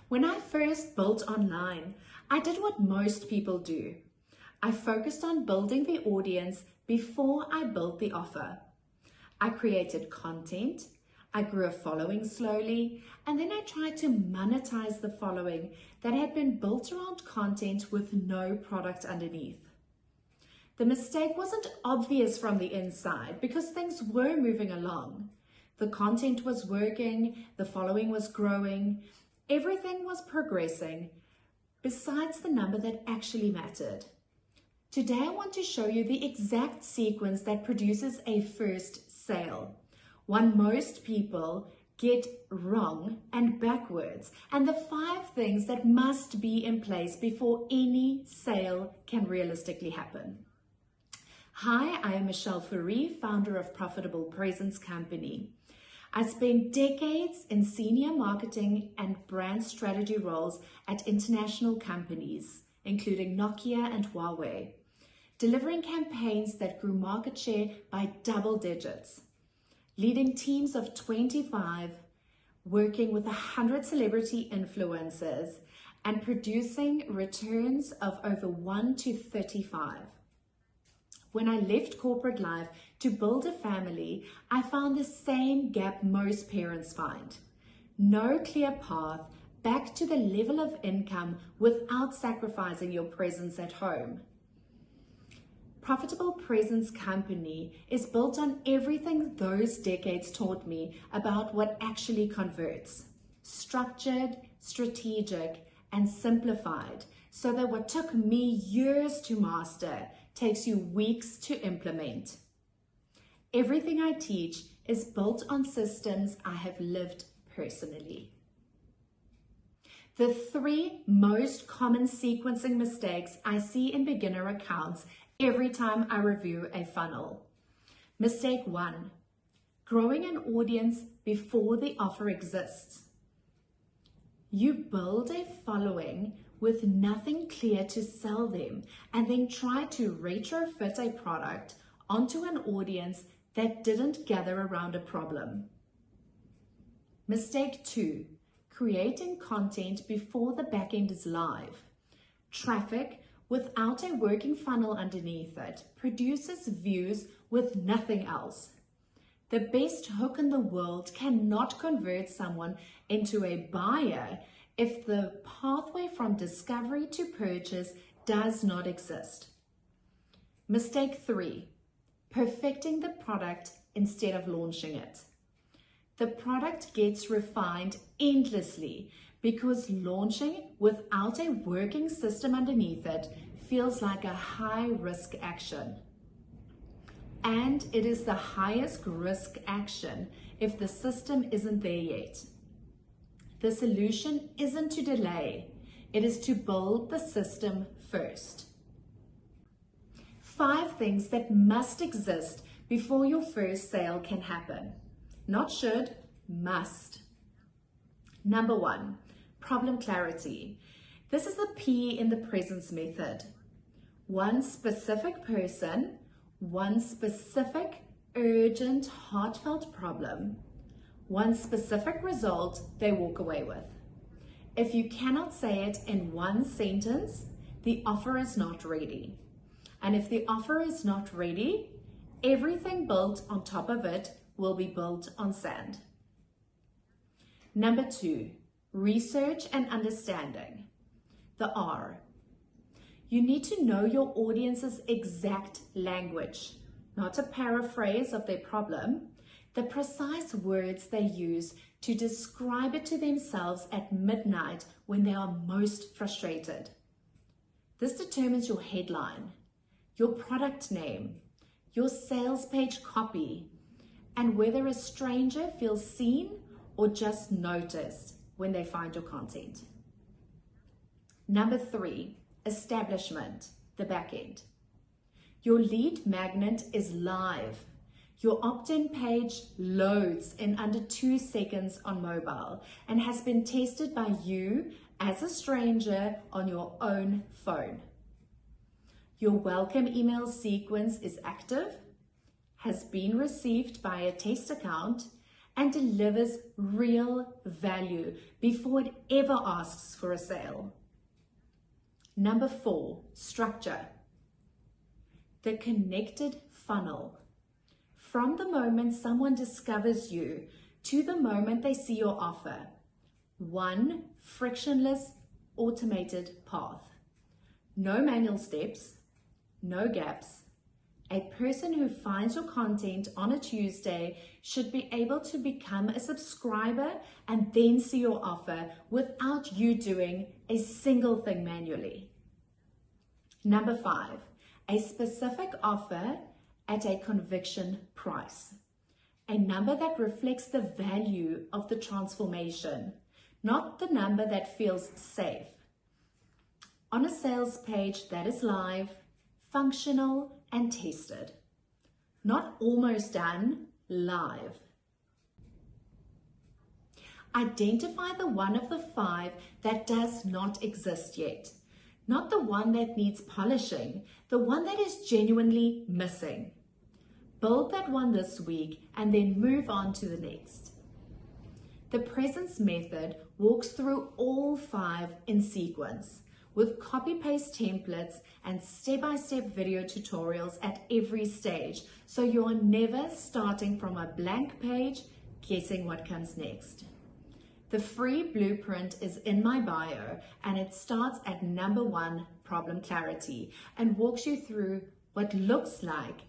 When I first built online, I did what most people do. I focused on building the audience before I built the offer. I created content, I grew a following slowly, and then I tried to monetize the following that had been built around content with no product underneath. The mistake wasn't obvious from the inside because things were moving along. The content was working, the following was growing, everything was progressing, besides the number that actually mattered. Today I want to show you the exact sequence that produces a first sale, one most people get wrong and backwards, and the 5 things that must be in place before any sale can realistically happen. Hi, I am Michelle Fourie, founder of Profitable Presence Company. I spent decades in senior marketing and brand strategy roles at international companies, including Nokia and Huawei, delivering campaigns that grew market share by double digits, leading teams of 25, working with 100 celebrity influencers, and producing returns of over 1 to 35. When I left corporate life to build a family, I found the same gap most parents find. No clear path back to the level of income without sacrificing your presence at home. Profitable Presence Company is built on everything those decades taught me about what actually converts. Structured, strategic, and simplified, so that what took me years to master takes you weeks to implement. Everything I teach is built on systems I have lived personally. The 3 most common sequencing mistakes I see in beginner accounts every time I review a funnel. Mistake 1, growing an audience before the offer exists. You build a following with nothing clear to sell them, and then try to retrofit a product onto an audience that didn't gather around a problem. Mistake 2, creating content before the backend is live. Traffic without a working funnel underneath it produces views with nothing else. The best hook in the world cannot convert someone into a buyer if the pathway from discovery to purchase does not exist. Mistake 3, perfecting the product instead of launching it. The product gets refined endlessly because launching without a working system underneath it feels like a high-risk action. And it is the highest risk action if the system isn't there yet. The solution isn't to delay, it is to build the system first. 5 things that must exist before your first sale can happen. Not should, must. Number 1, problem clarity. This is the P in the presence method. One specific person, one specific, urgent, heartfelt problem, one specific result they walk away with. If you cannot say it in one sentence, the offer is not ready. And if the offer is not ready, everything built on top of it will be built on sand. Number 2, research and understanding. The R. You need to know your audience's exact language, not a paraphrase of their problem, the precise words they use to describe it to themselves at midnight when they are most frustrated. This determines your headline, your product name, your sales page copy, and whether a stranger feels seen or just noticed when they find your content. Number 3, establishment, the back end. Your lead magnet is live. Your opt-in page loads in under 2 seconds on mobile and has been tested by you as a stranger on your own phone. Your welcome email sequence is active, has been received by a test account, and delivers real value before it ever asks for a sale. Number 4, structure. The connected funnel. From the moment someone discovers you to the moment they see your offer, one frictionless, automated path. No manual steps, no gaps. A person who finds your content on a Tuesday should be able to become a subscriber and then see your offer without you doing a single thing manually. Number 5, a specific offer at a conviction price. A number that reflects the value of the transformation, not the number that feels safe. On a sales page that is live, functional, and tested. Not almost done, live. Identify the one of the 5 that does not exist yet. Not the one that needs polishing, the one that is genuinely missing. Build that one this week and then move on to the next. The presence method walks through all 5 in sequence, with copy-paste templates and step-by-step video tutorials at every stage, so you are never starting from a blank page guessing what comes next. The free blueprint is in my bio, and it starts at number 1, problem clarity, and walks you through what looks like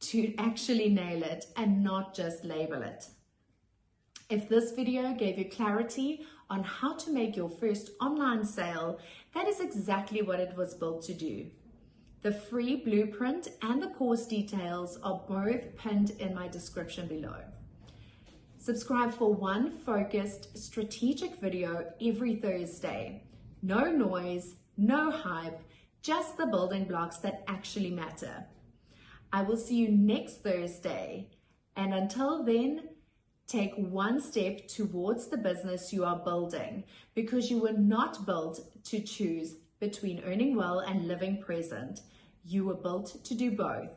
to actually nail it and not just label it. If this video gave you clarity on how to make your first online sale, that is exactly what it was built to do. The free blueprint and the course details are both pinned in my description below. Subscribe for one focused, strategic video every Thursday. No noise, no hype, just the building blocks that actually matter. I will see you next Thursday, and until then, take one step towards the business you are building, because you were not built to choose between earning well and living present. You were built to do both.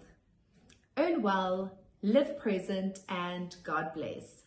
Earn well, live present, and God bless.